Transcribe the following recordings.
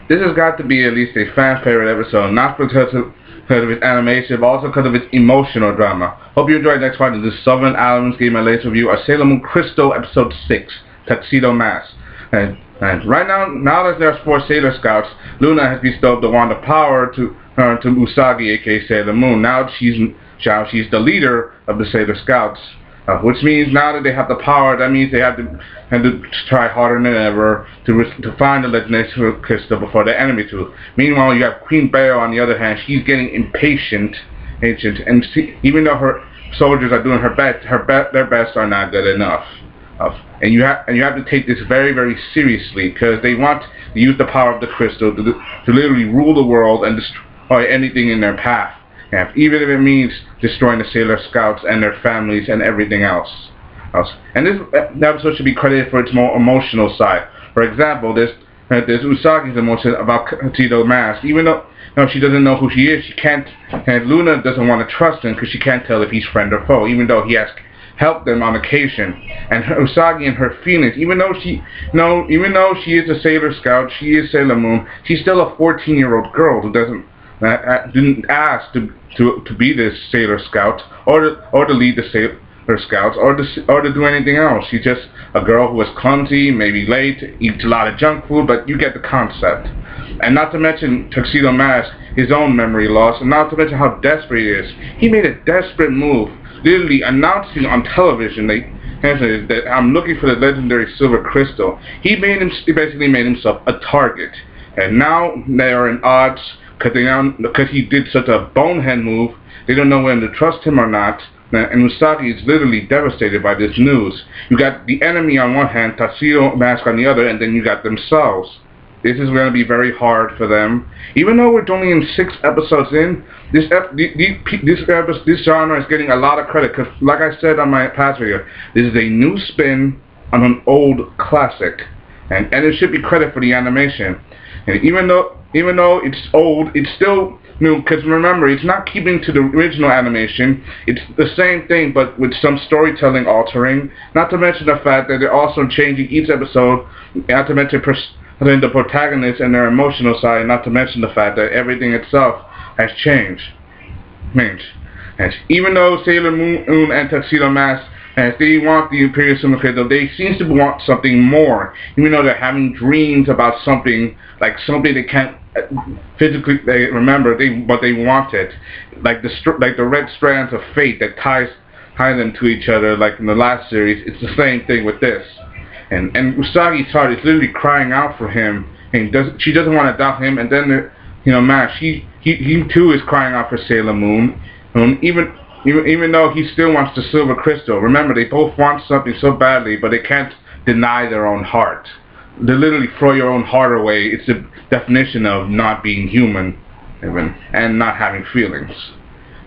This has got to be at least a fan favorite episode, not because of its animation, but also because of its emotional drama. Hope you enjoyed the next part of this Sellavin Albums Game My latest review of Sailor Moon Crystal Episode 6, Tuxedo Mask. And right now that there's 4 Sailor Scouts, Luna has bestowed the Wand of Power to Usagi, aka Sailor Moon. Now she's the leader of the Sailor Scouts. Which means now that they have the power, that means they have to try harder than ever to find the legendary crystal before the enemy do. Meanwhile, you have Queen Bear on the other hand. She's getting impatient, and even though her soldiers are doing their best are not good enough. And you have to take this very, very seriously, because they want to use the power of the crystal to literally rule the world and destroy anything in their path. Even if it means destroying the Sailor Scouts and their families and everything else. And this episode should be credited for its more emotional side. For example, there's Usagi's emotion about Tuxedo Mask. Even though she doesn't know who she is, she can't. And Luna doesn't want to trust him because she can't tell if he's friend or foe. Even though he has helped them on occasion. And Usagi and her feelings, even though she is a Sailor Scout, she is Sailor Moon. She's still a 14-year-old girl who didn't ask to be this Sailor Scout or to lead the Sailor Scouts or to do anything else. She's just a girl who is clumsy, maybe late, eats a lot of junk food, but you get the concept. And not to mention Tuxedo Mask, his own memory loss, and not to mention how desperate he is. He made a desperate move, literally announcing on television that I'm looking for the legendary silver crystal. He basically made himself a target, and now they are in odds. Because he did such a bonehead move, they don't know whether to trust him or not, and Usagi is literally devastated by this news. You got the enemy on one hand, Tuxedo Mask on the other, and then you got themselves. This is going to be very hard for them. Even though we're only in 6 episodes in, this genre is getting a lot of credit, because like I said on my past video, this is a new spin on an old classic, and it should be credit for the animation. And even though it's old, it's still new, because remember, it's not keeping to the original animation. It's the same thing, but with some storytelling altering. Not to mention the fact that they're also changing each episode, not to mention the protagonists and their emotional side, not to mention the fact that everything itself has changed. And even though Sailor Moon and Tuxedo Mask, as they want the Imperial Silver Crystal, they seem to want something more. Even though they're having dreams about something, like something they can't physically remember, but they want it. Like the red strands of fate that tie them to each other, like in the last series. It's the same thing with this. And Usagi's heart is literally crying out for him, and she doesn't want to doubt him. And then Mask, he too is crying out for Sailor Moon, even though he still wants the silver crystal. Remember, they both want something so badly, but they can't deny their own heart. They literally throw your own heart away. It's the definition of not being human, even, and not having feelings.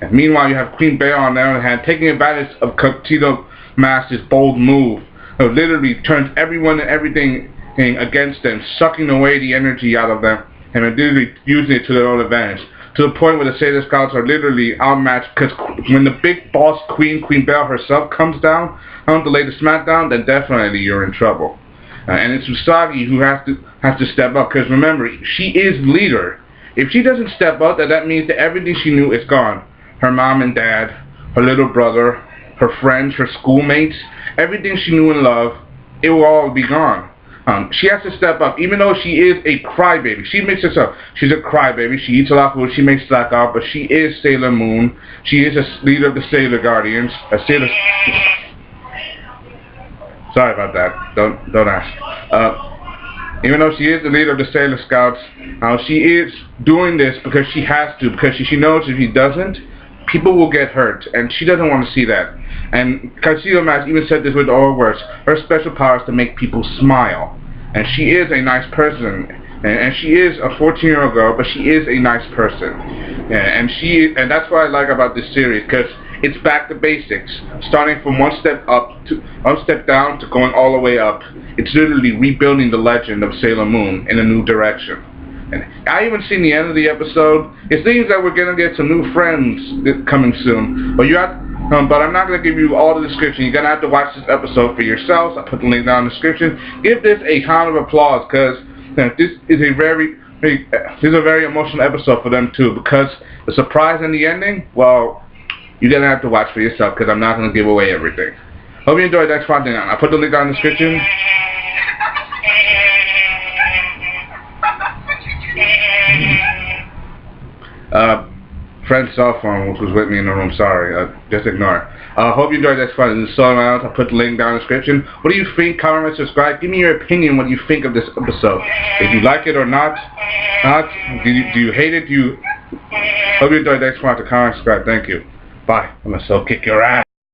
And meanwhile, you have Queen Bear on the other hand, taking advantage of Tuxedo Mask's bold move. It literally turns everyone and everything against them, sucking away the energy out of them, and literally using it to their own advantage. To the point where the Sailor Scouts are literally outmatched, because when the big boss Queen Belle herself comes down to lay the smackdown, then definitely you're in trouble. And it's Usagi who has to step up, because remember, she is leader. If she doesn't step up, that means that everything she knew is gone. Her mom and dad, her little brother, her friends, her schoolmates, everything she knew and loved, it will all be gone. She has to step up, even though she is a crybaby. She admits herself. She's a crybaby. She eats a lot of food. She may slack off, but she is Sailor Moon. She is a leader of the Sailor Guardians. Sorry about that. Don't ask. Even though she is the leader of the Sailor Scouts, she is doing this because she has to. Because she knows if she doesn't, people will get hurt, and she doesn't want to see that. And Tuxedo Mask even said this with all words. Her special power is to make people smile. And she is a nice person. And she is a 14-year-old girl, but she is a nice person. And that's what I like about this series, because it's back to basics. Starting from one step down to going all the way up. It's literally rebuilding the legend of Sailor Moon in a new direction. And I haven't seen the end of the episode. It seems that we're gonna get some new friends coming soon. But but I'm not gonna give you all the description. You're gonna have to watch this episode for yourselves. I'll put the link down in the description. Give this a round of applause, because this is a very emotional episode for them too, because the surprise and the ending, well, you're gonna have to watch for yourself, because I'm not gonna give away everything. Hope you enjoyed that content. I'll put the link down in the description. Friend's cell phone, which was with me in the room, sorry, just ignore it. Hope you enjoyed that fun. This is Sellavin. I'll put the link down in the description. What do you think? Comment and subscribe. Give me your opinion, what you think of this episode. If you like it or not. Do you hate it? Hope you enjoyed that fun. Comment, subscribe. Thank you. Bye. I'm gonna so kick your ass.